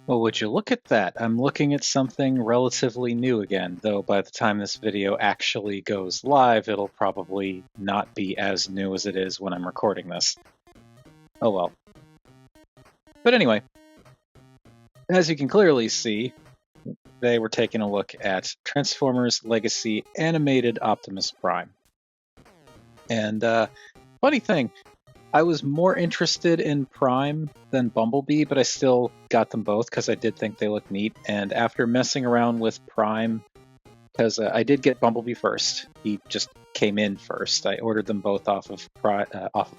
Well, would you look at that? I'm looking at something relatively new again, though by the time this video actually goes live, it'll probably not be as new as it is when I'm recording this. Oh well. But anyway, as you can clearly see, they were taking a look at Transformers Legacy Animated Optimus Prime. And funny thing, I was more interested in Prime than Bumblebee, but I still got them both because I did think they looked neat. And after messing around with Prime, because I did get Bumblebee first, he just came in first. I ordered them both off of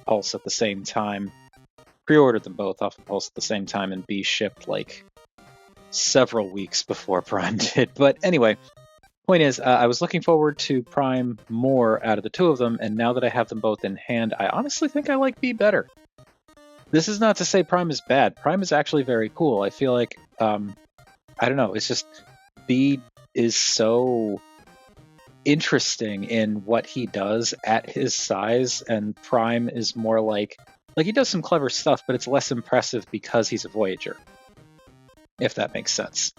Pulse at the same time. Pre-ordered them both off of Pulse at the same time, and B shipped like several weeks before Prime did. But anyway, point is, I was looking forward to Prime more out of the two of them, and now that I have them both in hand, I honestly think I like B better. This is not to say Prime is bad. Prime is actually very cool. I feel like, I don't know, it's just B is so interesting in what he does at his size, and Prime is more like he does some clever stuff, but it's less impressive because he's a Voyager, if that makes sense.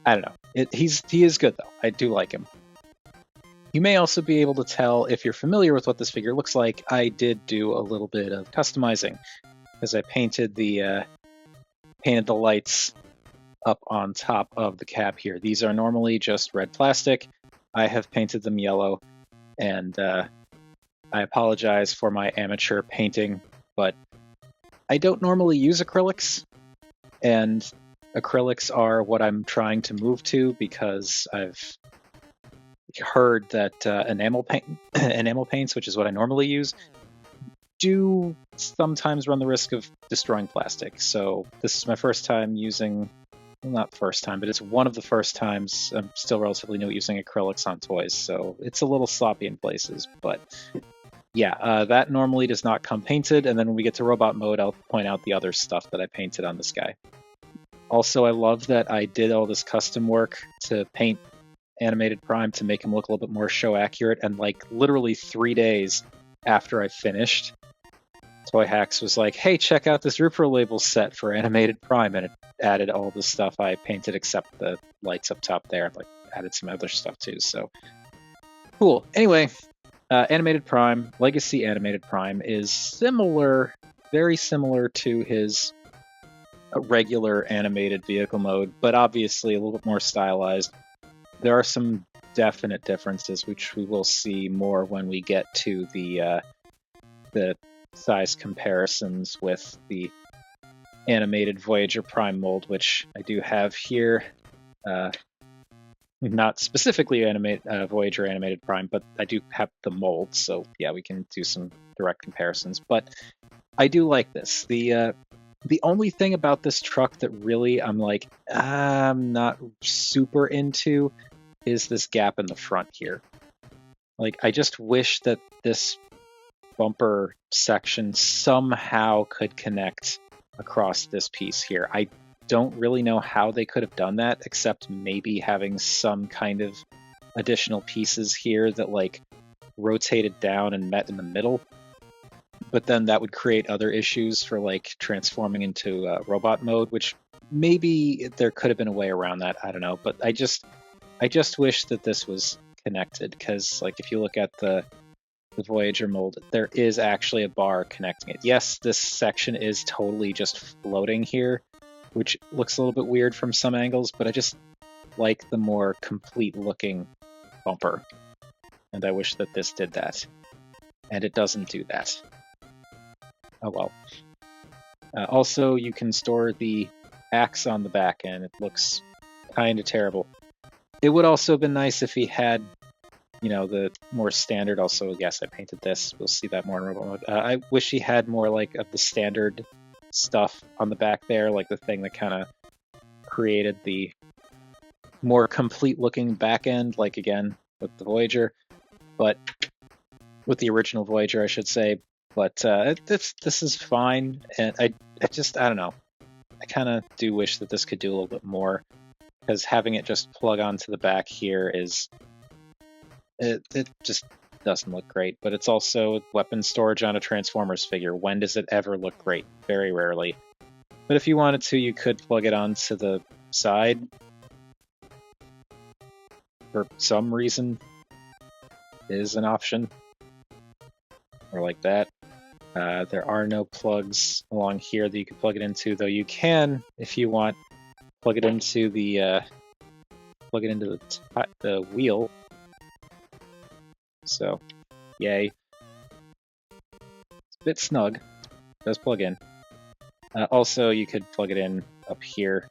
I don't know. He is good, though. I do like him. You may also be able to tell if you're familiar with what this figure looks like. I did do a little bit of customizing, because I painted the lights up on top of the cap here. These are normally just red plastic. I have painted them yellow, and I apologize for my amateur painting, but I don't normally use acrylics, and acrylics are what I'm trying to move to because I've heard that enamel paints, which is what I normally use, do sometimes run the risk of destroying plastic. So this is my first time using, well, not first time, but it's one of the first times. I'm still relatively new at using acrylics on toys, so it's a little sloppy in places, but yeah, that normally does not come painted, and then when we get to robot mode, I'll point out the other stuff that I painted on this guy. Also, I love that I did all this custom work to paint Animated Prime to make him look a little bit more show accurate, and like literally 3 days after I finished, Toy Hacks was like, hey, check out this Rupert label set for Animated Prime, and it added all the stuff I painted except the lights up top there, like added some other stuff too, so cool. Anyway, Animated Prime, Legacy Animated Prime, is similar, very similar to his regular animated vehicle mode, but obviously a little bit more stylized. There are some definite differences, which we will see more when we get to the size comparisons with the animated Voyager Prime mold, which I do have here. Not specifically Voyager Animated Prime, but I do have the mold, so yeah, we can do some direct comparisons. But I do like this. The only thing about this truck that really I'm like, I'm not super into is this gap in the front here. Like, I just wish that this bumper section somehow could connect across this piece here. I don't really know how they could have done that, except maybe having some kind of additional pieces here that like rotated down and met in the middle. But then that would create other issues for like transforming into robot mode, which maybe there could have been a way around that. I don't know, but I just wish that this was connected, because like if you look at the Voyager mold, there is actually a bar connecting it. Yes, this section is totally just floating here, which looks a little bit weird from some angles, but I just like the more complete looking bumper, and I wish that this did that, and it doesn't do that. Oh well. Also, you can store the axe on the back, and it looks kind of terrible. It would also have been nice if he had, you know, the more standard. Also, yes, I painted this. We'll see that more in robot mode. I wish he had more like of the standard stuff on the back there, like the thing that kind of created the more complete looking back end, like again with the Voyager, but with the original Voyager, I should say. But this is fine, and I don't know. I kind of do wish that this could do a little bit more, because having it just plug onto the back here is it just doesn't look great. But it's also weapon storage on a Transformers figure. When does it ever look great? Very rarely. But if you wanted to, you could plug it onto the side for some reason. Is an option, or like that. There are no plugs along here that you can plug it into, though you can, if you want, plug it into the the wheel. So, yay! It's a bit snug. It does plug in. Also, you could plug it in up here.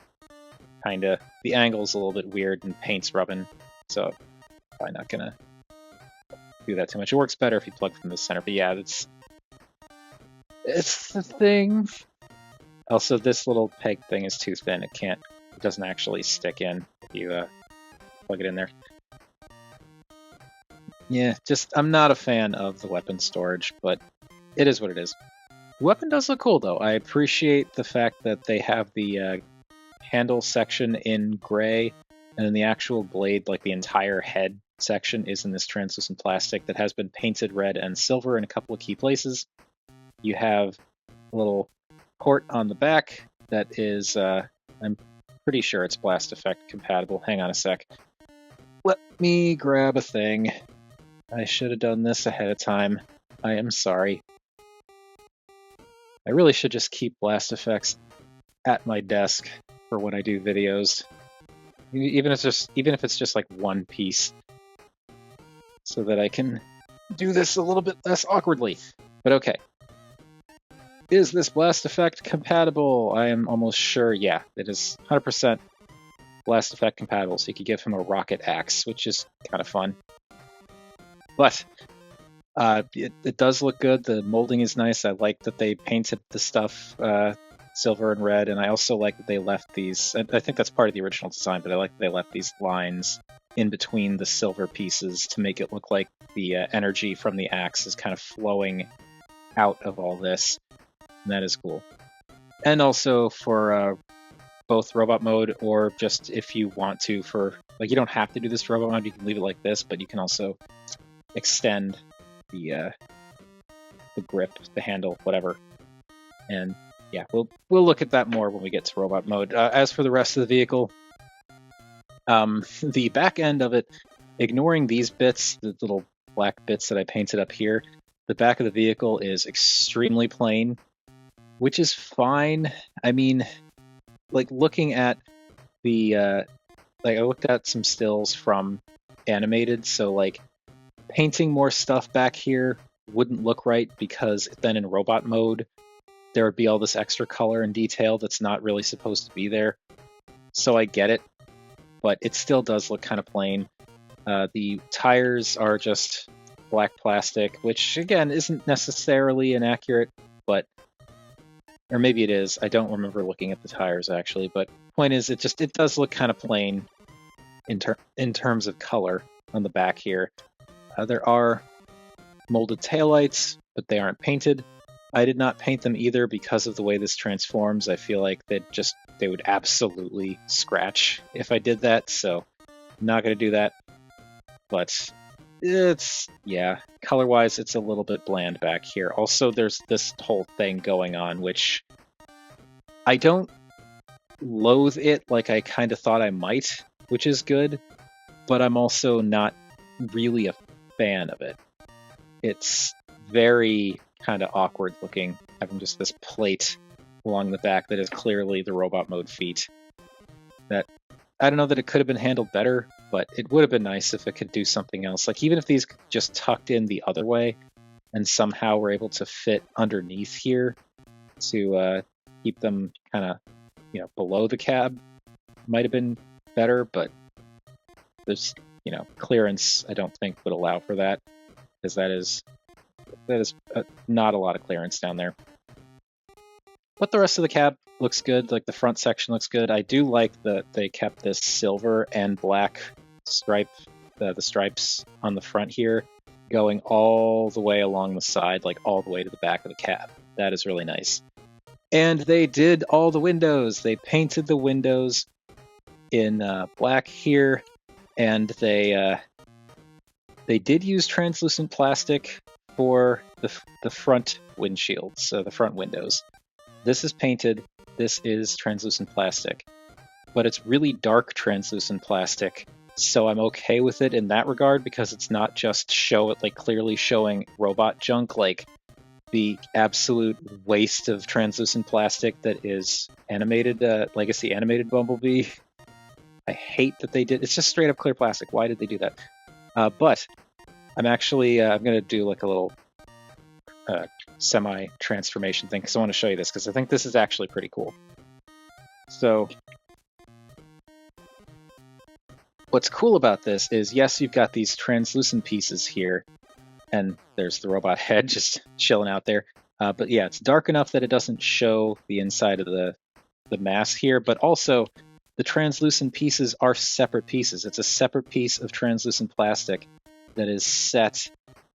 Kinda. The angle's a little bit weird and paint's rubbing, so probably not gonna do that too much. It works better if you plug from the center, but yeah, it's the thing. Also, this little peg thing is too thin. It doesn't actually stick in if you plug it in there. Yeah, I'm not a fan of the weapon storage, but it is what it is. The weapon does look cool, though. I appreciate the fact that they have the handle section in gray, and then the actual blade, like the entire head section, is in this translucent plastic that has been painted red and silver in a couple of key places. You have a little port on the back that is, I'm pretty sure it's blast effect compatible. Hang on a sec. Let me grab a thing. I should have done this ahead of time. I am sorry. I really should just keep blast effects at my desk for when I do videos. Even if it's just like one piece, so that I can do this a little bit less awkwardly. But okay. Is this blast effect compatible? I am almost sure, yeah, it is 100% blast effect compatible, so you could give him a rocket axe, which is kind of fun. But it does look good. The molding is nice. I like that they painted the stuff silver and red, and I also like that they left these, I think that's part of the original design, but I like that they left these lines in between the silver pieces to make it look like the energy from the axe is kind of flowing out of all this, and that is cool. And also for both robot mode, or just if you want to, for like, you don't have to do this for robot mode, you can leave it like this, but you can also extend the grip, the handle, whatever. And yeah, we'll look at that more when we get to robot mode. As for the rest of the vehicle, the back end of it, ignoring these bits, the little black bits that I painted up here, the back of the vehicle is extremely plain, which is fine. I mean, like, looking at the like, I looked at some stills from Animated, so like painting more stuff back here wouldn't look right, because then in robot mode there would be all this extra color and detail that's not really supposed to be there. So I get it, but it still does look kind of plain. The tires are just black plastic, which again isn't necessarily inaccurate, but, or maybe it is. I don't remember looking at the tires actually, but point is, it does look kind of plain in terms of color on the back here. There are molded taillights, but they aren't painted. I did not paint them either because of the way this transforms. I feel like they would absolutely scratch if I did that, so I'm not going to do that. But it's, yeah, color-wise, it's a little bit bland back here. Also, there's this whole thing going on, which I don't loathe it like I kind of thought I might, which is good, but I'm also not really a fan of it. It's very kind of awkward looking, having just this plate along the back that is clearly the robot mode feet. That, I don't know that it could have been handled better, but it would have been nice if it could do something else. Like, even if these just tucked in the other way and somehow were able to fit underneath here to keep them kind of, below the cab, might have been better, but there's, clearance I don't think would allow for that, because that is not a lot of clearance down there. But the rest of the cab looks good. Like, the front section looks good. I do like that they kept this silver and black stripe, the stripes on the front here, going all the way along the side, like all the way to the back of the cab. That is really nice. And they did all the windows. They painted the windows in black here, and they did use translucent plastic for the front windshields, so the front windows. this is painted, this is translucent plastic. But it's really dark translucent plastic, so I'm okay with it in that regard because it's not just clearly showing robot junk, like the absolute waste of translucent plastic that is animated Legacy Animated Bumblebee. I hate that they did. It's just straight up clear plastic. Why did they do that? But I'm actually I'm gonna do like a little semi-transformation thing because I want to show you this because I think this is actually pretty cool. So what's cool about this is, yes, you've got these translucent pieces here, and there's the robot head just chilling out there. But yeah, it's dark enough that it doesn't show the inside of the mass here, but also the translucent pieces are separate pieces. It's a separate piece of translucent plastic that is set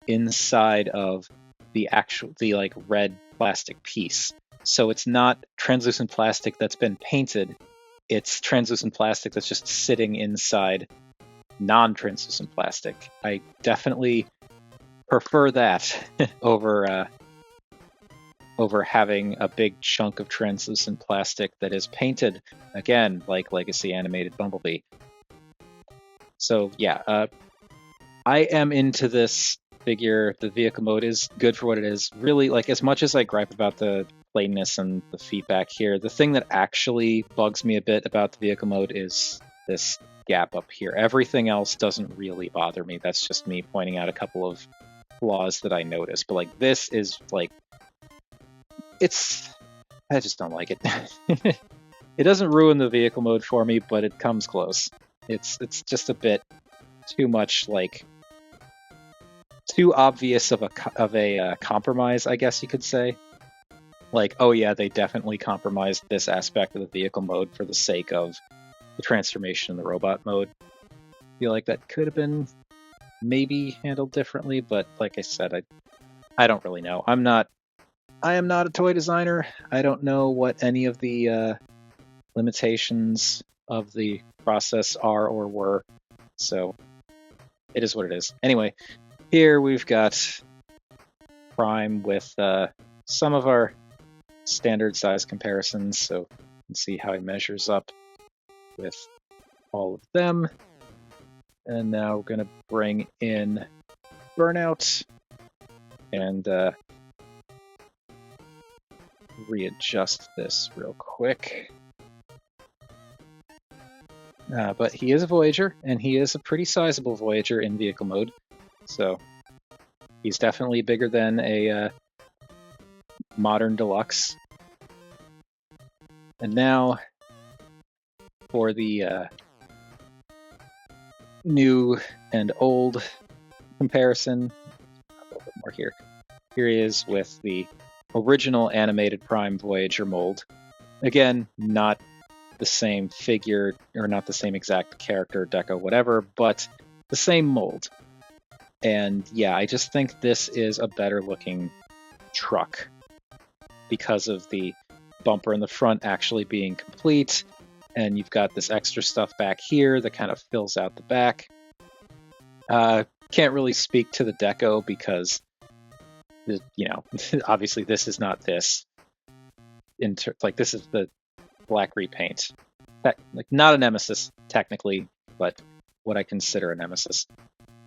inside of the red plastic piece. So it's not translucent plastic that's been painted. It's translucent plastic that's just sitting inside non-translucent plastic. I definitely prefer that over having a big chunk of translucent plastic that is painted, again, like Legacy Animated Bumblebee. So yeah, I am into this figure. The vehicle mode is good for what it is. Really, like, as much as I gripe about the plainness and the feedback here, the thing that actually bugs me a bit about the vehicle mode is this gap up here. Everything else doesn't really bother me. That's just me pointing out a couple of flaws that I noticed. But like, this is like, I just don't like it. It doesn't ruin the vehicle mode for me, but it comes close. It's just a bit too much, like, too obvious of a compromise, I guess you could say. Like, oh yeah, they definitely compromised this aspect of the vehicle mode for the sake of the transformation in the robot mode. I feel like that could have been maybe handled differently, but like I said, I don't really know. I am not a toy designer. I don't know what any of the limitations of the process are or were, so it is what it is. Anyway, here we've got Prime with some of our standard size comparisons, so you can see how he measures up with all of them. And now we're going to bring in Burnout and readjust this real quick. But he is a Voyager, and he is a pretty sizable Voyager in vehicle mode, so he's definitely bigger than a modern deluxe. And now for the new and old comparison, a little bit more here. Here he is with the original Animated Prime Voyager mold. Again, not the same figure, or not the same exact character, deco, whatever, but the same mold. And yeah, I just think this is a better looking truck because of the bumper in the front actually being complete, and you've got this extra stuff back here that kind of fills out the back. Can't really speak to the deco because, you know, obviously this is not this. Like, this is the black repaint. Like, not a Nemesis technically, but what I consider a Nemesis.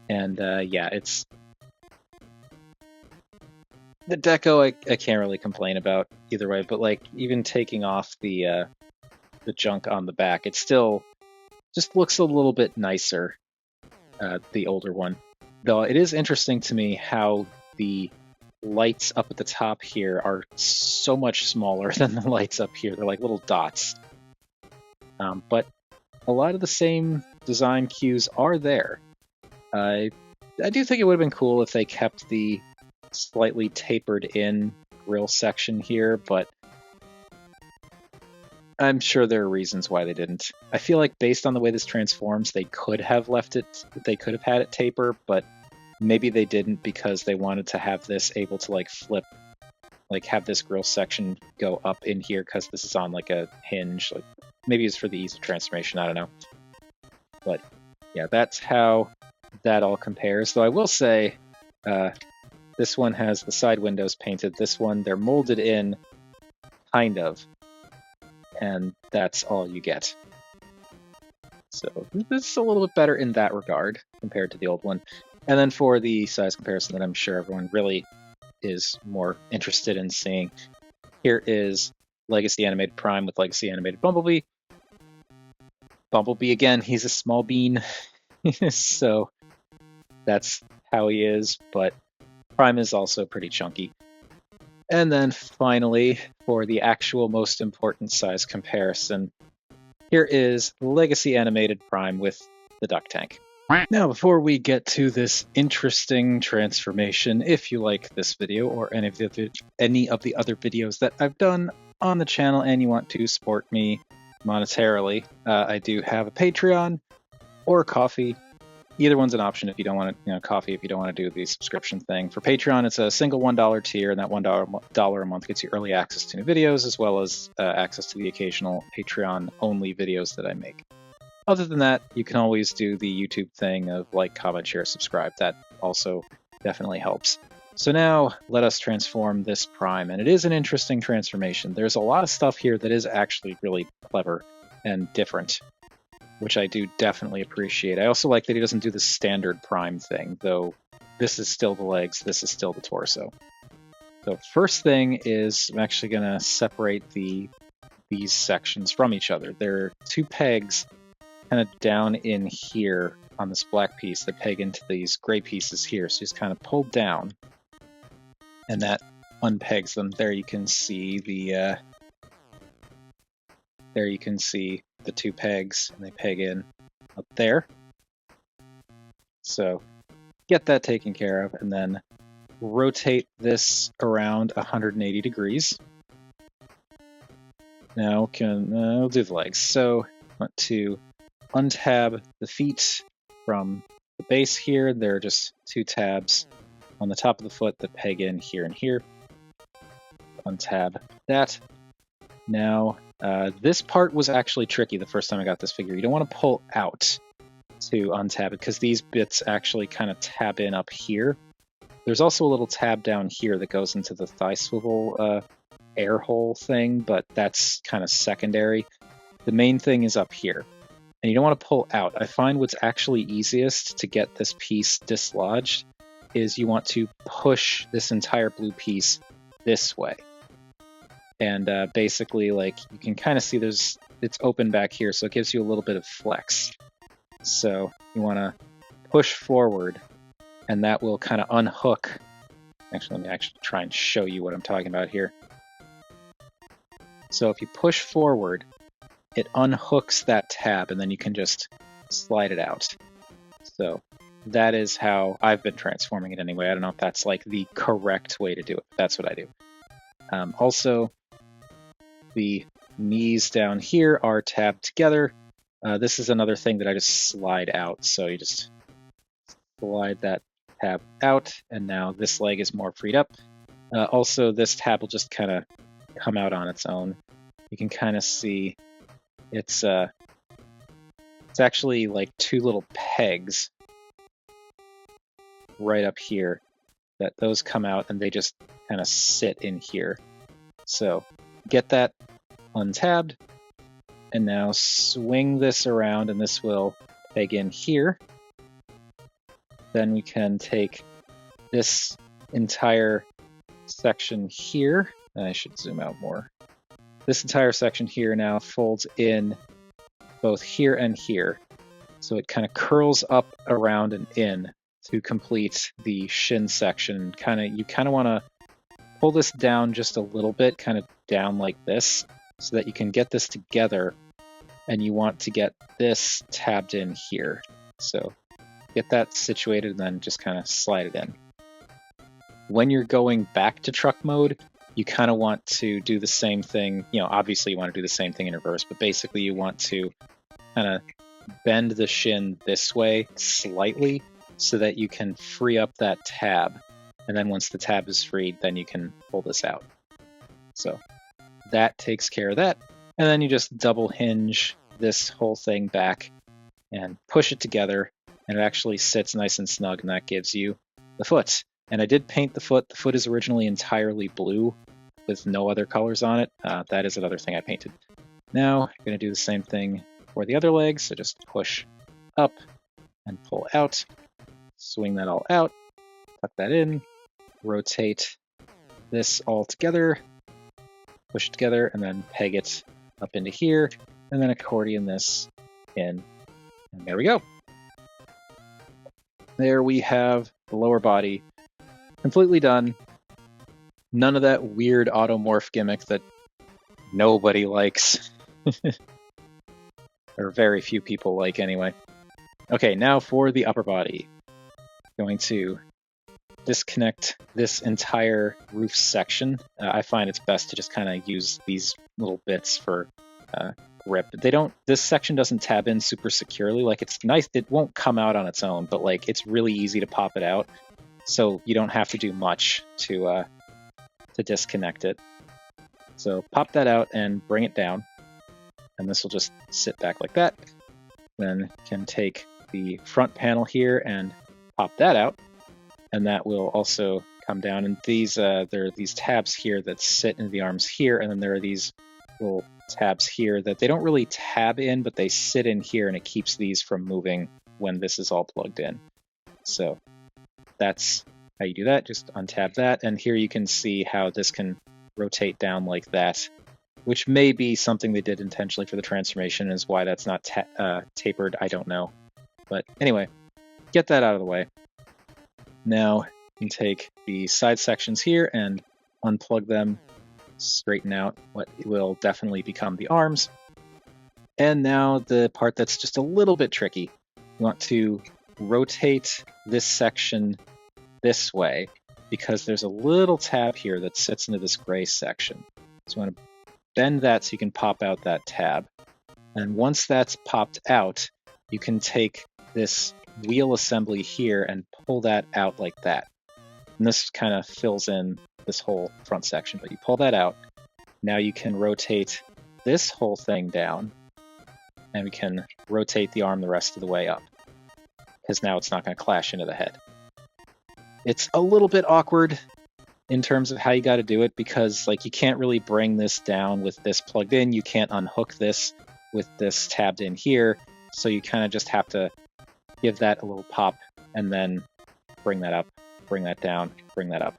And yeah, it's the deco. I can't really complain about either way. But like, even taking off the junk on the back, it still just looks a little bit nicer. The older one, though, it is interesting to me how the lights up at the top here are so much smaller than the lights up here. They're like little dots. But a lot of the same design cues are there. I do think it would have been cool if they kept the slightly tapered in grill section here, but I'm sure there are reasons why they didn't. I feel like based on the way this transforms, they could have left it, they could have had it taper, but maybe they didn't because they wanted to have this able to like flip, like have this grill section go up in here because this is on like a hinge. Like, maybe it's for the ease of transformation, I don't know. But yeah, that's how that all compares. Though I will say, this one has the side windows painted. This one, they're molded in kind of, and that's all you get. So this is a little bit better in that regard compared to the old one. And then for the size comparison that I'm sure everyone really is more interested in seeing, here is Legacy Animated Prime with Legacy Animated Bumblebee. Bumblebee, again, he's a small bean, so that's how he is, but Prime is also pretty chunky. And then finally, for the actual most important size comparison, here is Legacy Animated Prime with the Duck Tank. Now, before we get to this interesting transformation, if you like this video or any of the other videos that I've done on the channel and you want to support me monetarily, I do have a Patreon or a Coffee. Either one's an option if you don't want to, Coffee if you don't want to do the subscription thing. For Patreon, it's a single $1 tier, and that $1 a month gets you early access to new videos, as well as access to the occasional Patreon-only videos that I make. Other than that, you can always do the YouTube thing of like, comment, share, subscribe. That also definitely helps. So now, let us transform this Prime, and it is an interesting transformation. There's a lot of stuff here that is actually really clever and different, which I do definitely appreciate. I also like that he doesn't do the standard Prime thing, though this is still the legs, this is still the torso. So first thing is I'm actually going to separate these sections from each other. There are two pegs kind of down in here on this black piece that peg into these gray pieces here. So just kind of pull down, and that unpegs them. There you can see the two pegs, and they peg in up there. So get that taken care of, and then rotate this around 180 degrees. Now we'll do the legs. So I want to untab the feet from the base here. There are just two tabs on the top of the foot that peg in here and here. Untab that. Now, this part was actually tricky the first time I got this figure. You don't want to pull out to untab it, because these bits actually kind of tab in up here. There's also a little tab down here that goes into the thigh swivel air hole thing, but that's kind of secondary. The main thing is up here, and you don't want to pull out. I find what's actually easiest to get this piece dislodged is you want to push this entire blue piece this way. And basically, like, you can kind of see it's open back here, so it gives you a little bit of flex. So you want to push forward, and that will kind of unhook. Actually, let me actually try and show you what I'm talking about here. So if you push forward, it unhooks that tab, and then you can just slide it out. So that is how I've been transforming it anyway. I don't know if that's like the correct way to do it. That's what I do. Also, the knees down here are tabbed together. This is another thing that I just slide out. So you just slide that tab out, and now this leg is more freed up. Also, this tab will just kind of come out on its own. You can kind of see it's actually like two little pegs right up here that those come out, and they just kind of sit in here. So get that untabbed, and now swing this around, and this will peg in here. Then we can take this entire section here. I should zoom out more. This entire section here now folds in both here and here. So it kind of curls up, around, and in to complete the shin section. You kind of want to pull this down just a little bit, kind of down like this, so that you can get this together, and you want to get this tabbed in here. So get that situated, and then just kind of slide it in. When you're going back to truck mode, you kind of want to do the same thing. Obviously you want to do the same thing in reverse, but basically you want to kind of bend the shin this way slightly so that you can free up that tab. And then once the tab is freed, then you can pull this out. So that takes care of that. And then you just double hinge this whole thing back and push it together, and it actually sits nice and snug, and that gives you the foot. And I did paint the foot. The foot is originally entirely blue, with no other colors on it. That is another thing I painted. Now I'm going to do the same thing for the other legs. So just push up and pull out, swing that all out, tuck that in, rotate this all together, push it together, and then peg it up into here, and then accordion this in. And there we go. There we have the lower body completely done. None of that weird automorph gimmick that nobody likes. Or very few people like anyway. Okay, now for the upper body. Going to disconnect this entire roof section. I find it's best to just kind of use these little bits for grip. This section doesn't tab in super securely. Like, it's nice, it won't come out on its own, but like it's really easy to pop it out. So you don't have to do much to disconnect it. So pop that out and bring it down. And this will just sit back like that. Then can take the front panel here and pop that out. And that will also come down. And there are these tabs here that sit in the arms here. And then there are these little tabs here that they don't really tab in, but they sit in here, and it keeps these from moving when this is all plugged in. So that's how you do that. Just untab that. And here you can see how this can rotate down like that, which may be something they did intentionally for the transformation, is why that's not tapered. I don't know. But anyway, get that out of the way. Now you can take the side sections here and unplug them, straighten out what will definitely become the arms. And now the part that's just a little bit tricky. You want to rotate this section this way, because there's a little tab here that sits into this gray section. So you want to bend that so you can pop out that tab. And once that's popped out, you can take this wheel assembly here and pull that out like that. And this kind of fills in this whole front section, but you pull that out. Now you can rotate this whole thing down, and we can rotate the arm the rest of the way up, because now it's not going to clash into the head. It's a little bit awkward in terms of how you got to do it, because like you can't really bring this down with this plugged in. You can't unhook this with this tabbed in here. So you kind of just have to give that a little pop and then bring that up, bring that down, bring that up.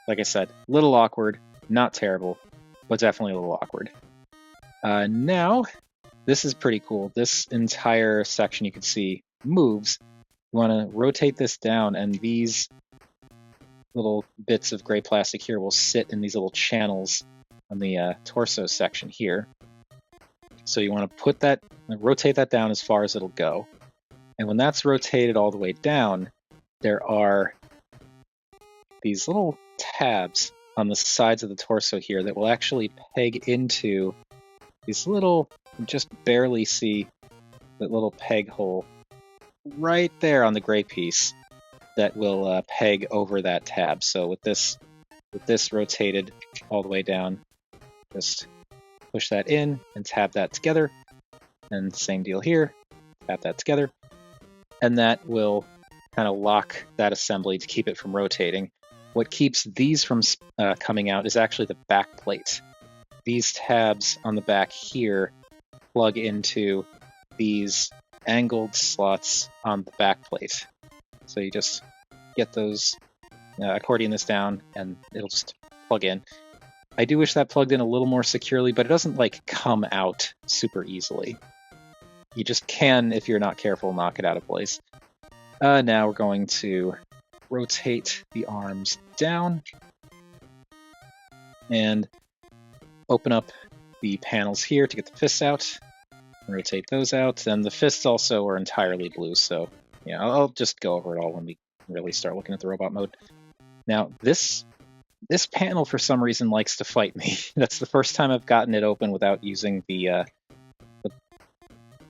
Like I said, a little awkward, not terrible, but definitely a little awkward. Now, this is pretty cool. This entire section you can see moves. You want to rotate this down, and these little bits of gray plastic here will sit in these little channels on the torso section here. So you want to rotate that down as far as it'll go. And when that's rotated all the way down, there are these little tabs on the sides of the torso here that will actually peg into these little, just barely see that little peg hole right there on the gray piece that will peg over that tab. So with this rotated all the way down, just push that in and tab that together. And same deal here, tab that together. And that will kind of lock that assembly to keep it from rotating. What keeps these from coming out is actually the back plate. These tabs on the back here plug into these angled slots on the back plate. So you just get those, accordion this down, and it'll just plug in. I do wish that plugged in a little more securely, but it doesn't like come out super easily. You just can, if you're not careful, knock it out of place. Now we're going to rotate the arms down and open up the panels here to get the fists out. Rotate those out. And the fists also are entirely blue, so yeah, I'll just go over it all when we really start looking at the robot mode. Now, this panel for some reason likes to fight me. That's the first time I've gotten it open without using the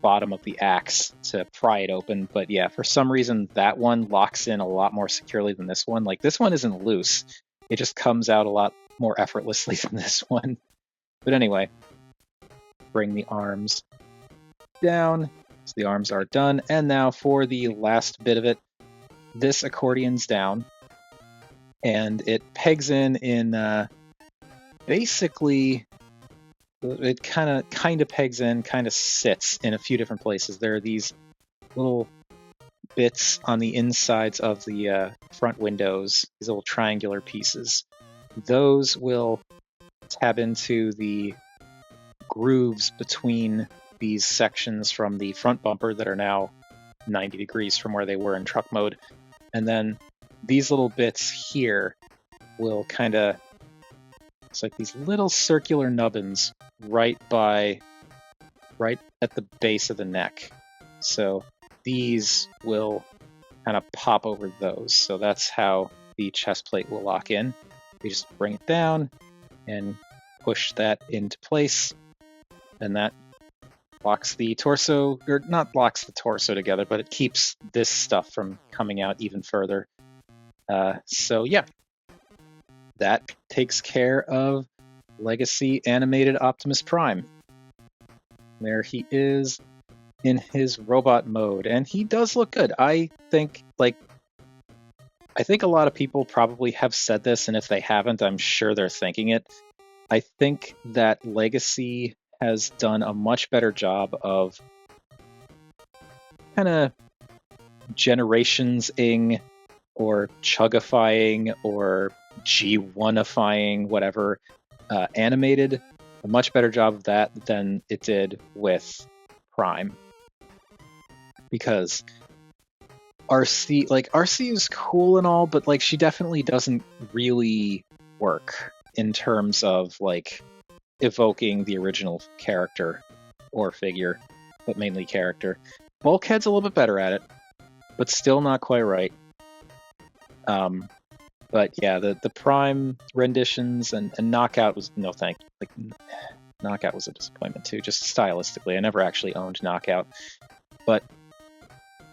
bottom of the axe to pry it open. But yeah, for some reason that one locks in a lot more securely than this one. Like, this one isn't loose. It just comes out a lot more effortlessly than this one. But anyway, bring the arms down. So the arms are done. And now for the last bit of it, this accordion's down. And it pegs in basically, it kind of pegs in, kind of sits in a few different places. There are these little bits on the insides of the front windows, these little triangular pieces. Those will tab into the grooves between these sections from the front bumper that are now 90 degrees from where they were in truck mode. And then these little bits here will kind of, it's like these little circular nubbins right at the base of the neck. So these will kind of pop over those. So that's how the chest plate will lock in. We just bring it down and push that into place, and that locks the torso, or not locks the torso together, but it keeps this stuff from coming out even further. So yeah, that takes care of Legacy Animated Optimus Prime. There he is in his robot mode, and he does look good. I think a lot of people probably have said this, and if they haven't, I'm sure they're thinking it. I think that Legacy has done a much better job of kind of generations-ing or chugifying or G1ifying, whatever, animated. A much better job of that than it did with Prime. Because RC is cool and all, but she definitely doesn't really work in terms of evoking the original character or figure, but mainly character. Bulkhead's a little bit better at it, but still not quite right. But yeah, the Prime renditions and Knockout was no thank. Knockout was a disappointment too, just stylistically. I never actually owned Knockout, but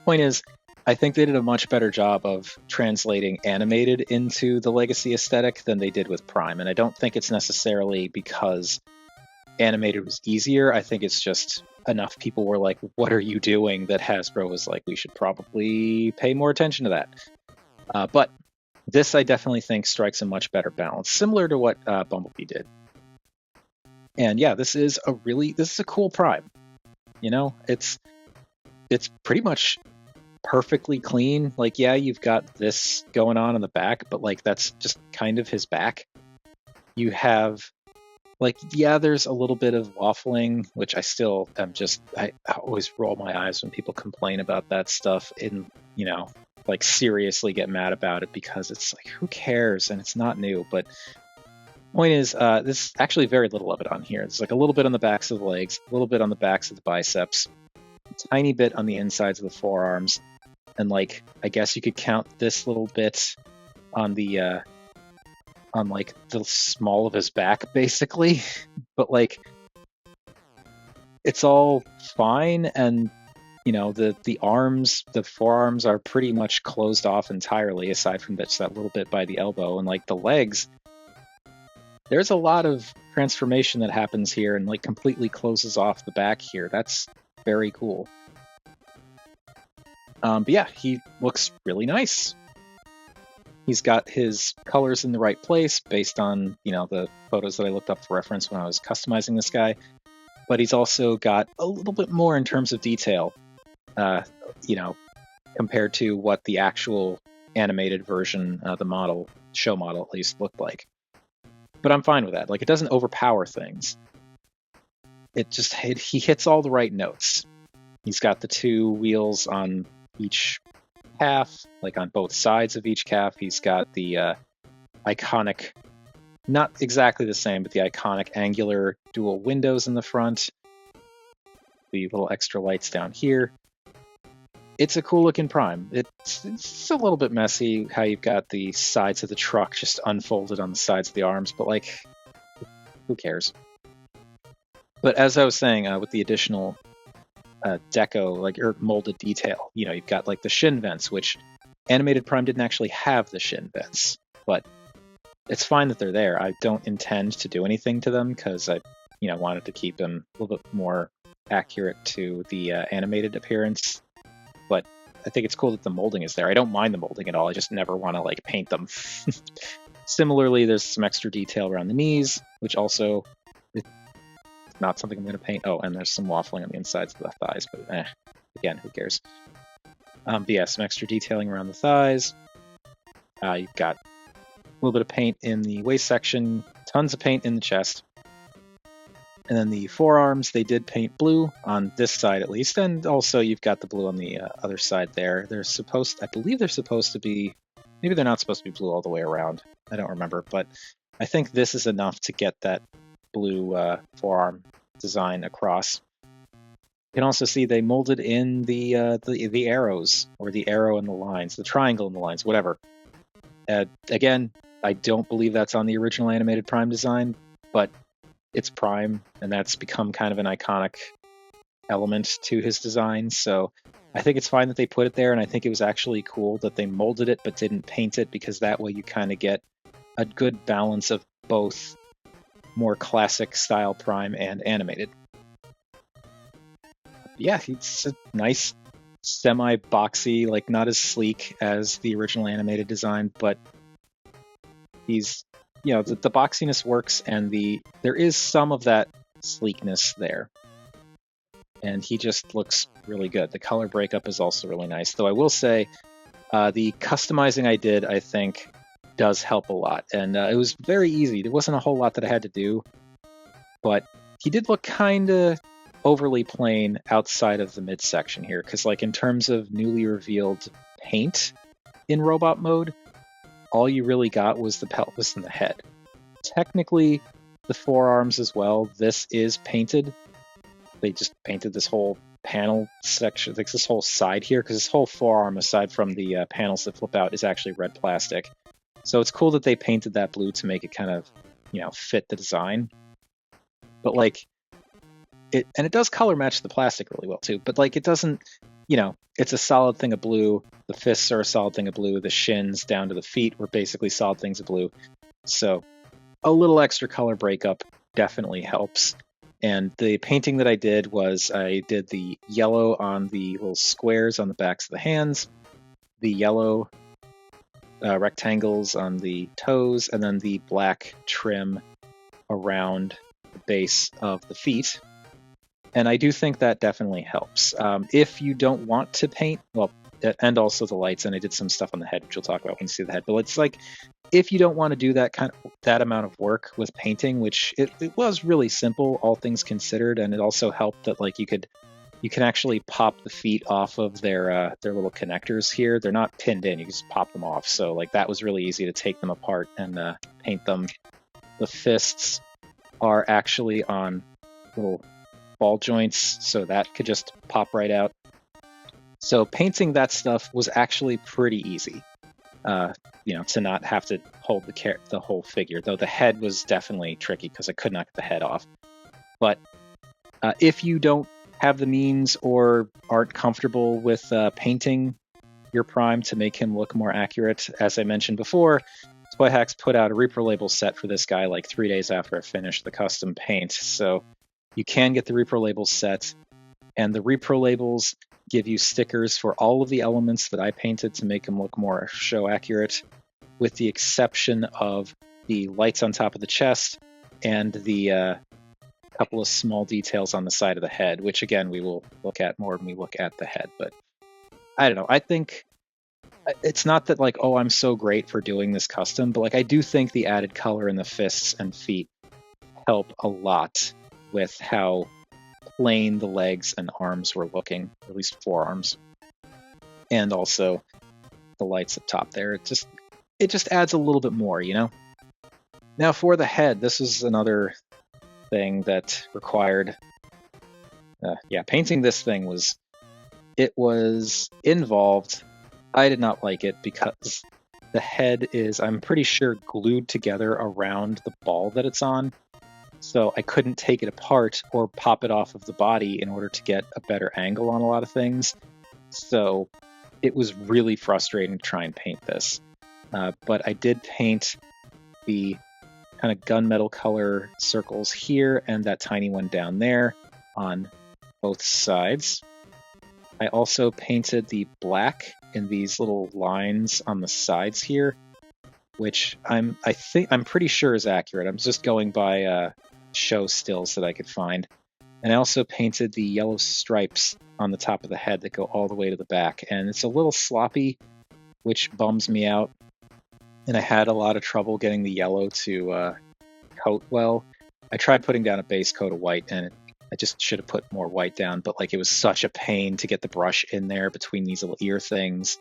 point is, I think they did a much better job of translating animated into the Legacy aesthetic than they did with Prime. And I don't think it's necessarily because animated was easier. I think it's just enough people were like, what are you doing? That Hasbro was like, we should probably pay more attention to that. But this, I definitely think, strikes a much better balance, similar to what Bumblebee did. And yeah, this is a cool Prime. It's pretty much perfectly clean. Yeah, you've got this going on in the back, but that's just kind of his back. You have there's a little bit of waffling, which I still am I always roll my eyes when people complain about that stuff and seriously get mad about it, because it's who cares, and it's not new. But point is, there's actually very little of it on here. There's a little bit on the backs of the legs, a little bit on the backs of the biceps, a tiny bit on the insides of the forearms, and I guess you could count this little bit on the the small of his back, basically. But it's all fine, and the arms, the forearms are pretty much closed off entirely, aside from that little bit by the elbow. And the legs, there's a lot of transformation that happens here and completely closes off the back here. That's very cool. But yeah, he looks really nice. He's got his colors in the right place based on, the photos that I looked up for reference when I was customizing this guy. But he's also got a little bit more in terms of detail, compared to what the actual animated version, the show model at least, looked like. But I'm fine with that. It doesn't overpower things. He hits all the right notes. He's got the two wheels on each calf, on both sides of each calf. He's got the iconic, not exactly the same, but the iconic angular dual windows in the front. The little extra lights down here. It's a cool looking Prime. It's a little bit messy how you've got the sides of the truck just unfolded on the sides of the arms, but who cares? But as I was saying, with the additional deco, or molded detail, you've got the shin vents, which Animated Prime didn't actually have the shin vents, but it's fine that they're there. I don't intend to do anything to them because I wanted to keep them a little bit more accurate to the animated appearance. But I think it's cool that the molding is there. I don't mind the molding at all. I just never want to paint them. Similarly, there's some extra detail around the knees, which also is not something I'm going to paint. Oh, and there's some waffling on the insides of the thighs, but again, who cares? But yeah, some extra detailing around the thighs. You've got a little bit of paint in the waist section, tons of paint in the chest. And then the forearms, they did paint blue on this side at least, and also you've got the blue on the other side there. I believe they're supposed to be, maybe they're not supposed to be blue all the way around. I don't remember, but I think this is enough to get that blue forearm design across. You can also see they molded in the arrows, or the arrow and the lines, the triangle and the lines, whatever. Again, I don't believe that's on the original Animated Prime design, but it's Prime, and that's become kind of an iconic element to his design. So I think it's fine that they put it there, and I think it was actually cool that they molded it but didn't paint it, because that way you kind of get a good balance of both more classic style Prime and animated. Yeah, it's a nice semi-boxy, like not as sleek as the original animated design, but he's, you know, the boxiness works, and there is some of that sleekness there. And he just looks really good. The color breakup is also really nice. Though I will say, the customizing I did, I think, does help a lot. And it was very easy. There wasn't a whole lot that I had to do. But he did look kind of overly plain outside of the midsection here. Because, like, in terms of newly revealed paint in robot mode, all you really got was the pelvis and the head. Technically, the forearms as well, this is painted. They just painted this whole panel section, like this whole side here, because this whole forearm, aside from the panels that flip out, is actually red plastic. So it's cool that they painted that blue to make it kind of, you know, fit the design. But like, it does color match the plastic really well too. But like, it doesn't, you know, it's a solid thing of blue. The fists are a solid thing of blue. The shins down to the feet were basically solid things of blue. So a little extra color breakup definitely helps. And the painting that I did was I did the yellow on the little squares on the backs of the hands, the yellow rectangles on the toes, and then the black trim around the base of the feet. And I do think that definitely helps. If you don't want to paint, well, and also the lights, and I did some stuff on the head, which we'll talk about when you see the head. But it's like, if you don't want to do that amount of work with painting, which it was really simple, all things considered, and it also helped that like you can actually pop the feet off of their little connectors here. They're not pinned in; you can just pop them off. So like that was really easy to take them apart and paint them. The fists are actually on little ball joints, so that could just pop right out. So painting that stuff was actually pretty easy, you know, to not have to hold the whole figure, though the head was definitely tricky because I could not get the head off. But if you don't have the means or aren't comfortable with painting your Prime to make him look more accurate, as I mentioned before, Toy Hacks put out a repro label set for this guy like 3 days after I finished the custom paint. So you can get the repro label set, and the repro labels give you stickers for all of the elements that I painted to make them look more show accurate, with the exception of the lights on top of the chest and the couple of small details on the side of the head, which again we will look at more when we look at the head. But I don't know, I think it's not that like, oh, I'm so great for doing this custom, but like I do think the added color in the fists and feet help a lot with how plain the legs and arms were looking, at least forearms, and also the lights up top there. It just adds a little bit more, you know. Now for the head, this is another thing that required painting this thing was involved. I did not like it because the head is, I'm pretty sure, glued together around the ball that it's on. So I couldn't take it apart or pop it off of the body in order to get a better angle on a lot of things. So it was really frustrating to try and paint this. But I did paint the kind of gunmetal color circles here and that tiny one down there on both sides. I also painted the black in these little lines on the sides here, which I'm pretty sure is accurate. I'm just going by show stills that I could find. And I also painted the yellow stripes on the top of the head that go all the way to the back. And it's a little sloppy, which bums me out. And I had a lot of trouble getting the yellow to coat well. I tried putting down a base coat of white, and I just should have put more white down, but like it was such a pain to get the brush in there between these little ear things.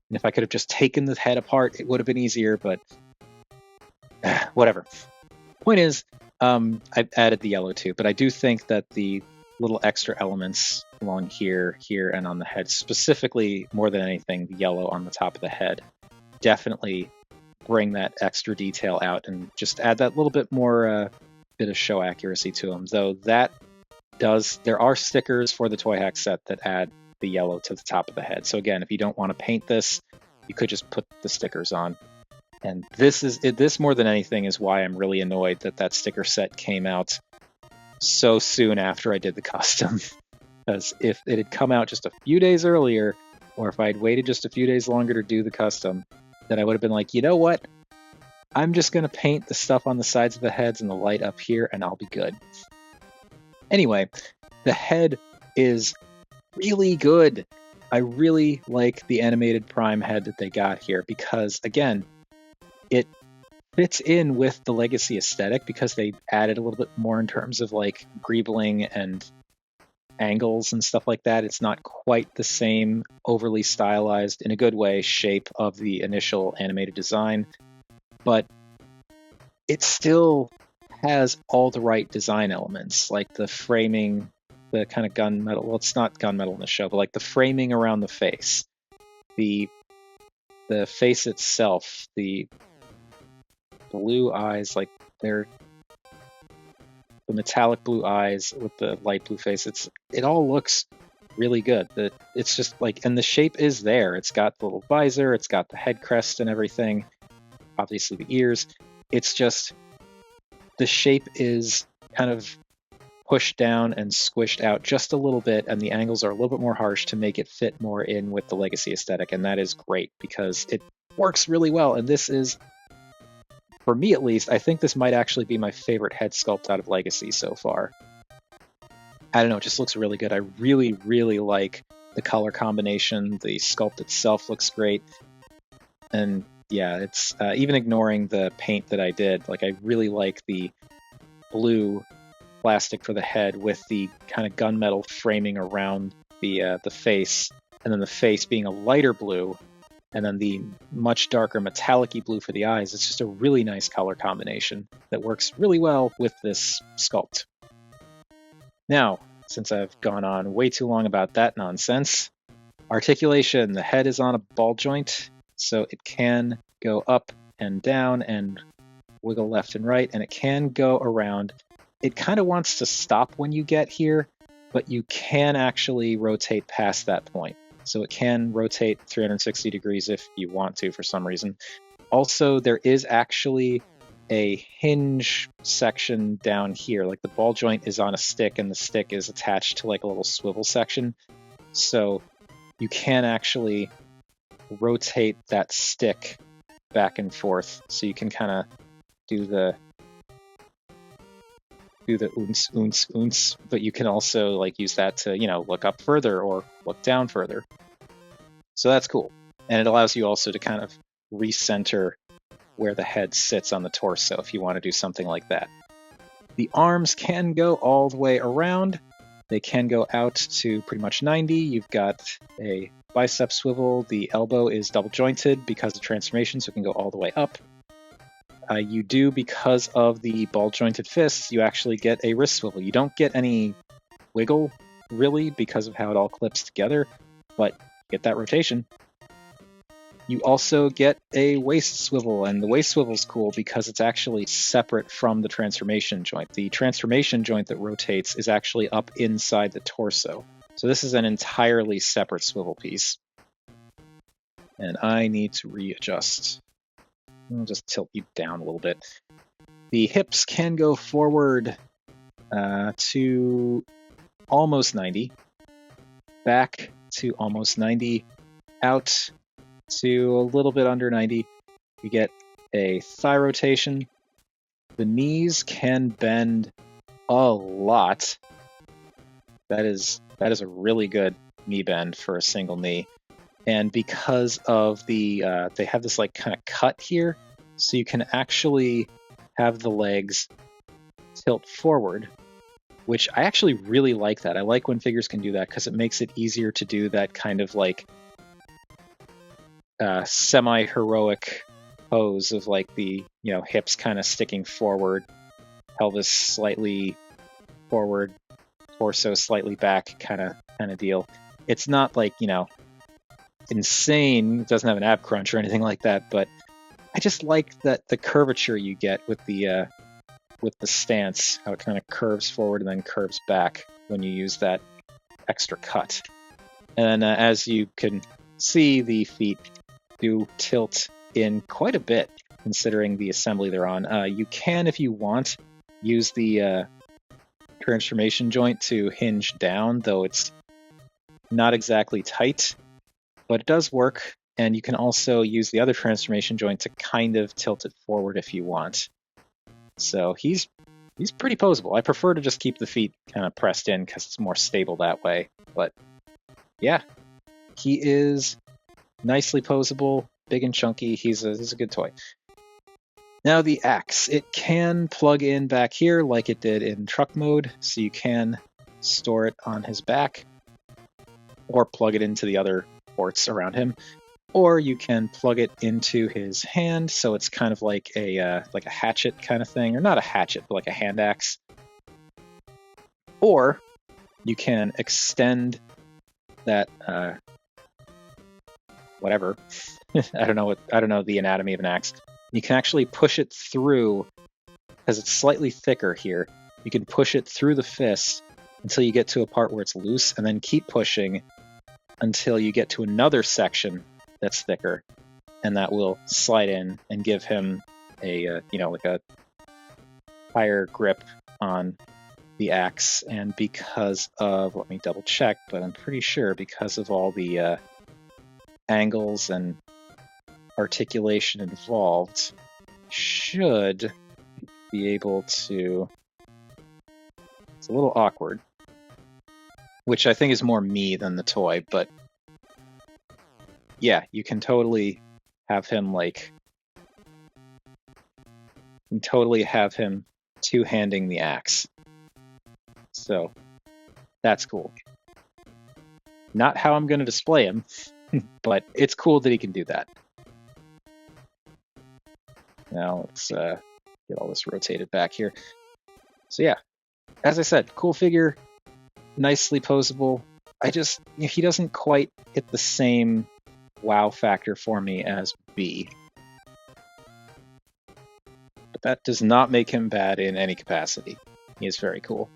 And if I could have just taken the head apart, it would have been easier, but whatever. Point is, I've added the yellow too, but I do think that the little extra elements along here, and on the head, specifically more than anything, the yellow on the top of the head, definitely bring that extra detail out and just add that little bit more bit of show accuracy to them. Though there are stickers for the Toy Hack set that add the yellow to the top of the head. So again, if you don't want to paint this, you could just put the stickers on. And this more than anything is why I'm really annoyed that sticker set came out so soon after I did the custom. Because if it had come out just a few days earlier, or if I'd waited just a few days longer to do the custom, then I would have been like, you know what? I'm just going to paint the stuff on the sides of the heads and the light up here, and I'll be good. Anyway, the head is really good. I really like the Animated Prime head that they got here because, again, it fits in with the Legacy aesthetic because they added a little bit more in terms of like greebling and angles and stuff like that. It's not quite the same overly stylized, in a good way, shape of the initial animated design, but it still has all the right design elements, like the framing, the kind of gunmetal. Well, it's not gunmetal in the show, but like the framing around the face, the face itself, the blue eyes, like they're the metallic blue eyes with the light blue face. It all looks really good. It's just like, and the shape is there. It's got the little visor, it's got the head crest and everything, obviously the ears. It's just the shape is kind of pushed down and squished out just a little bit, and the angles are a little bit more harsh to make it fit more in with the Legacy aesthetic, and that is great because it works really well. And this is, for me at least, I think this might actually be my favorite head sculpt out of Legacy so far. I don't know, it just looks really good. I really, really like the color combination. The sculpt itself looks great. And yeah, it's even ignoring the paint that I did, like I really like the blue plastic for the head with the kind of gunmetal framing around the face, and then the face being a lighter blue, and then the much darker metallic-y blue for the eyes. It's just a really nice color combination that works really well with this sculpt. Now, since I've gone on way too long about that nonsense, articulation. The head is on a ball joint, so it can go up and down and wiggle left and right, and it can go around. It kind of wants to stop when you get here, but you can actually rotate past that point. So it can rotate 360 degrees if you want to for some reason. Also, there is actually a hinge section down here. Like the ball joint is on a stick and the stick is attached to like a little swivel section. So you can actually rotate that stick back and forth. So you can kind of do the oons, oons, oons, but you can also like use that to, look up further or look down further. So that's cool. And it allows you also to kind of recenter where the head sits on the torso if you want to do something like that. The arms can go all the way around. They can go out to pretty much 90. You've got a bicep swivel. The elbow is double jointed because of transformation, so it can go all the way up. You do, because of the ball jointed fists, you actually get a wrist swivel. You don't get any wiggle, really, because of how it all clips together, but you get that rotation. You also get a waist swivel, and the waist swivel is cool because it's actually separate from the transformation joint. The transformation joint that rotates is actually up inside the torso. So this is an entirely separate swivel piece. And I need to readjust. I'll just tilt you down a little bit. The hips can go forward to almost 90, back to almost 90, out to a little bit under 90. You get a thigh rotation. The knees can bend a lot. That is a really good knee bend for a single knee. And because of the, they have this like kind of cut here, so you can actually have the legs tilt forward, which I actually really like that. I like when figures can do that because it makes it easier to do that kind of like semi-heroic pose of like the, you know, hips kind of sticking forward, pelvis slightly forward, torso slightly back kind of deal. It's not like, you know, insane. It doesn't have an ab crunch or anything like that, but I just like that the curvature you get with the stance, how it kind of curves forward and then curves back when you use that extra cut. And as you can see, the feet do tilt in quite a bit considering the assembly they're on. You can, if you want, use the transformation joint to hinge down, though it's not exactly tight, but it does work. And you can also use the other transformation joint to kind of tilt it forward if you want. So he's pretty poseable. I prefer to just keep the feet kind of pressed in because it's more stable that way. But yeah, he is nicely poseable, big and chunky. He's a good toy. Now the axe, it can plug in back here like it did in truck mode, so you can store it on his back or plug it into the other ports around him, or you can plug it into his hand, so it's kind of like a hatchet kind of thing, or not a hatchet, but like a hand axe. Or you can extend that whatever. I don't know the anatomy of an axe. You can actually push it through, because it's slightly thicker here. You can push it through the fist until you get to a part where it's loose, and then keep pushing until you get to another section that's thicker, and that will slide in and give him a like a higher grip on the axe. And because of, let me double check, but I'm pretty sure because of all the angles and articulation involved, should be able to, it's a little awkward, which I think is more me than the toy, but yeah, you can totally have him two-handing the axe. So that's cool. Not how I'm going to display him, but it's cool that he can do that. Now let's get all this rotated back here. So yeah, as I said, cool figure, nicely poseable. He doesn't quite hit the same wow factor for me as B. But that does not make him bad in any capacity. He is very cool.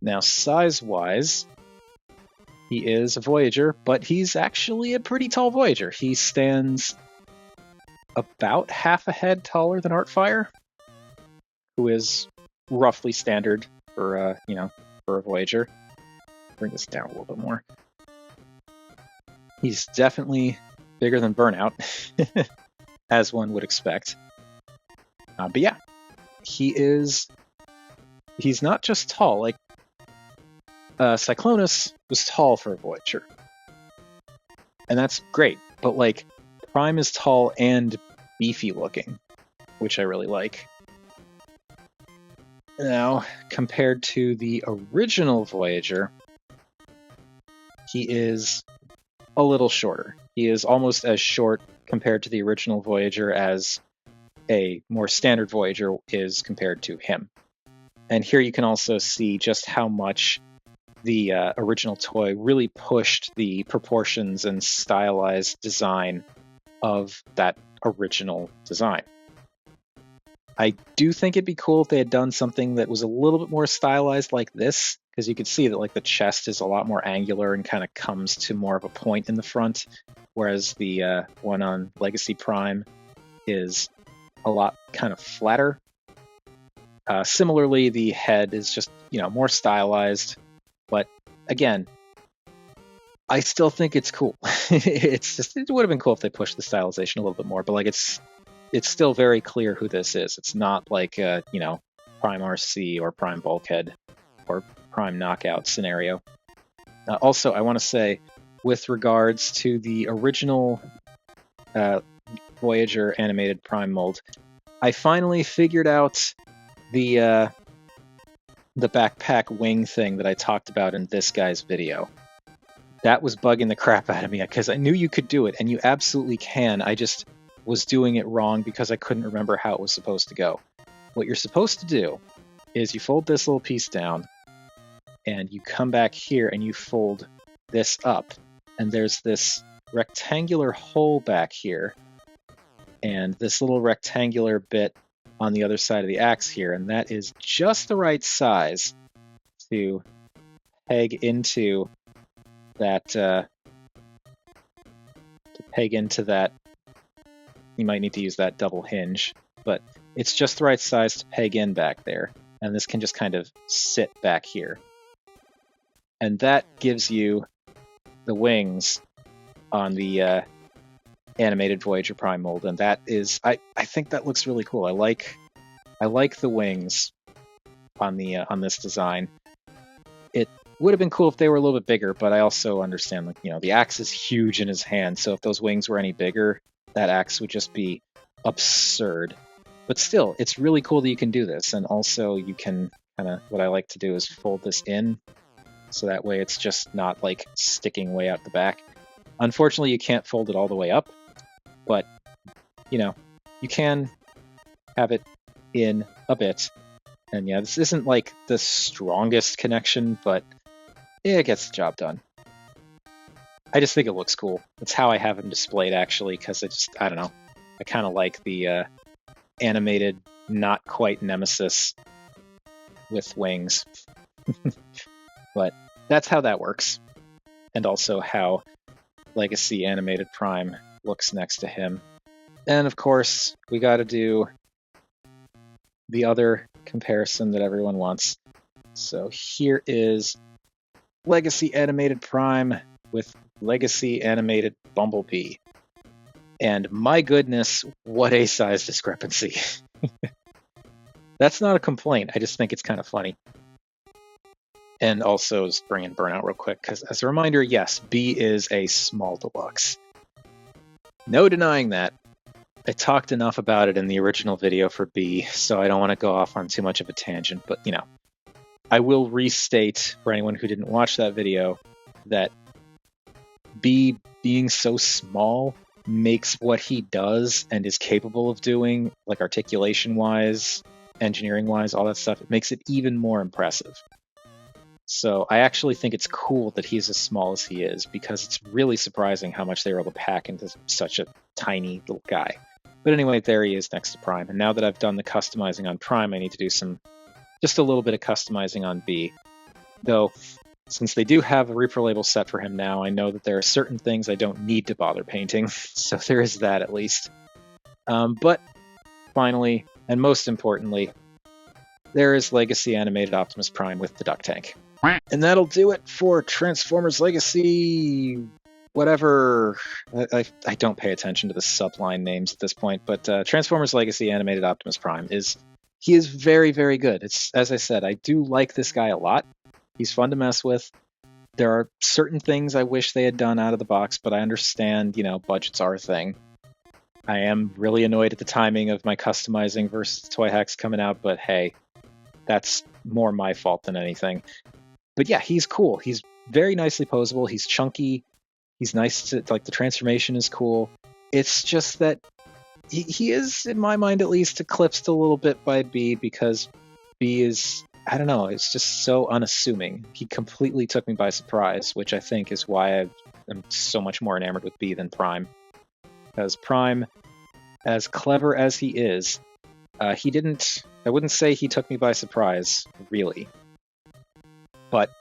Now, size-wise, he is a Voyager, but he's actually a pretty tall Voyager. He stands about half a head taller than Artfire, who is roughly standard for a Voyager. Bring this down a little bit more. He's definitely bigger than Burnout, as one would expect. But yeah, he's not just tall. Like Cyclonus was tall for a Voyager, and that's great. But like Prime is tall and beefy looking, which I really like. Now, compared to the original Voyager, he is a little shorter. He is almost as short compared to the original Voyager as a more standard Voyager is compared to him. And here you can also see just how much the original toy really pushed the proportions and stylized design of that original design. I do think it'd be cool if they had done something that was a little bit more stylized like this, because you could see that like the chest is a lot more angular and kind of comes to more of a point in the front, whereas the one on Legacy Prime is a lot kind of flatter. Similarly, the head is just, more stylized, but again, I still think it's cool. It would have been cool if they pushed the stylization a little bit more, but like it's it's still very clear who this is. It's not like a, Prime RC or Prime Bulkhead or Prime Knockout scenario. Also, I want to say, with regards to the original Voyager animated Prime mold, I finally figured out the backpack wing thing that I talked about in this guy's video. That was bugging the crap out of me because I knew you could do it, and you absolutely can. I just was doing it wrong because I couldn't remember how it was supposed to go. What you're supposed to do is you fold this little piece down, and you come back here and you fold this up, and there's this rectangular hole back here, and this little rectangular bit on the other side of the axe here, and that is just the right size to peg into that. You might need to use that double hinge, but it's just the right size to peg in back there, and this can just kind of sit back here. And that gives you the wings on the animated Voyager Prime mold, and that is, I think that looks really cool. I like the wings on this design. It would have been cool if they were a little bit bigger, but I also understand, the axe is huge in his hand, so if those wings were any bigger, that axe would just be absurd. But still, it's really cool that you can do this, and also you can what I like to do is fold this in, so that way it's just not sticking way out the back. Unfortunately, you can't fold it all the way up, but you can have it in a bit. And yeah, this isn't the strongest connection, but it gets the job done. I just think it looks cool. That's how I have them displayed, actually, because I don't know. I kind of like the animated, not quite Nemesis with wings. But that's how that works. And also how Legacy Animated Prime looks next to him. And of course, we got to do the other comparison that everyone wants. So here is Legacy Animated Prime with Legacy Animated Bumblebee. And my goodness, what a size discrepancy. That's not a complaint. I just think it's kind of funny. And also, just bring in Burnout real quick, because as a reminder, yes, B is a small deluxe. No denying that. I talked enough about it in the original video for B, so I don't want to go off on too much of a tangent, but I will restate for anyone who didn't watch that video that B being so small makes what he does and is capable of doing, articulation-wise, engineering-wise, all that stuff, it makes it even more impressive. So I actually think it's cool that he's as small as he is, because it's really surprising how much they were able to pack into such a tiny little guy. But anyway, there he is next to Prime. And now that I've done the customizing on Prime, I need to do just a little bit of customizing on B. Though, since they do have a Reaper label set for him now, I know that there are certain things I don't need to bother painting. So there is that, at least. But finally, and most importantly, there is Legacy Animated Optimus Prime with the duck tank. And that'll do it for Transformers Legacy whatever. I don't pay attention to the subline names at this point, but Transformers Legacy Animated Optimus Prime is very, very good. It's, as I said, I do like this guy a lot. He's fun to mess with. There are certain things I wish they had done out of the box, but I understand, budgets are a thing. I am really annoyed at the timing of my customizing versus Toy Hacks coming out, but hey, that's more my fault than anything. But yeah, he's cool. He's very nicely posable. He's chunky. He's nice to, the transformation is cool. It's just that he is, in my mind at least, eclipsed a little bit by B, because B is, I don't know, it's just so unassuming. He completely took me by surprise, which I think is why I'm so much more enamored with B than Prime. Because Prime, as clever as he is, I wouldn't say he took me by surprise, really. But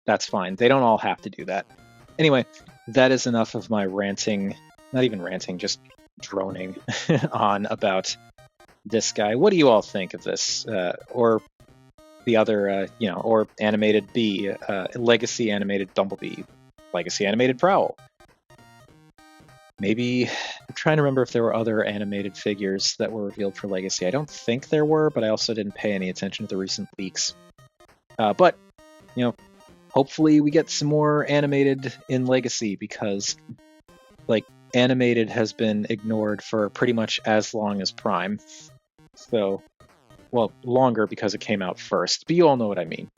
that's fine. They don't all have to do that. Anyway, that is enough of my ranting, not even ranting, just droning on about this guy. What do you all think of this? Or the other, or Animated B, Legacy Animated Bumblebee, Legacy Animated Prowl? maybe I'm trying to remember if there were other animated figures that were revealed for Legacy. I don't think there were, but I also didn't pay any attention to the recent leaks. But, you know, hopefully we get some more animated in Legacy, because, like, animated has been ignored for pretty much as long as Prime. So, well, longer because it came out first, but you all know what I mean.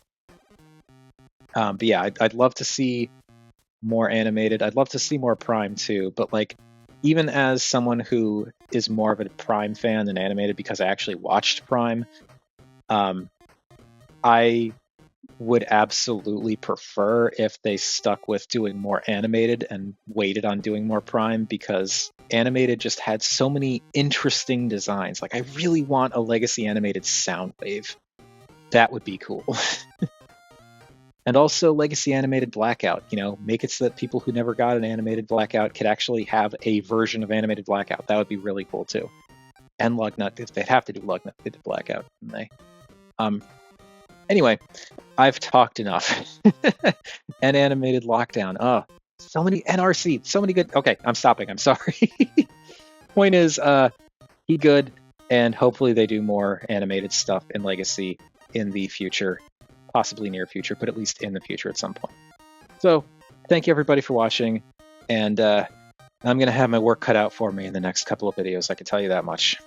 But yeah, I'd love to see more animated. I'd love to see more Prime too, but like, even as someone who is more of a Prime fan than animated because I actually watched Prime, I would absolutely prefer if they stuck with doing more animated and waited on doing more Prime, because animated just had so many interesting designs. Like, I really want a Legacy animated Soundwave. That would be cool. And also Legacy animated Blackout, you know, make it so that people who never got an animated Blackout could actually have a version of animated Blackout. That would be really cool too. And Lugnut, if they'd have to do Lugnut, they did Blackout, didn't they? Anyway, I've talked enough. And animated Lockdown. Oh, so many NRC, so many good. Okay, I'm stopping. I'm sorry. Point is, be good, and hopefully they do more animated stuff in Legacy in the future. Possibly near future, but at least in the future at some point. So, thank you everybody for watching, and I'm going to have my work cut out for me in the next couple of videos, I can tell you that much.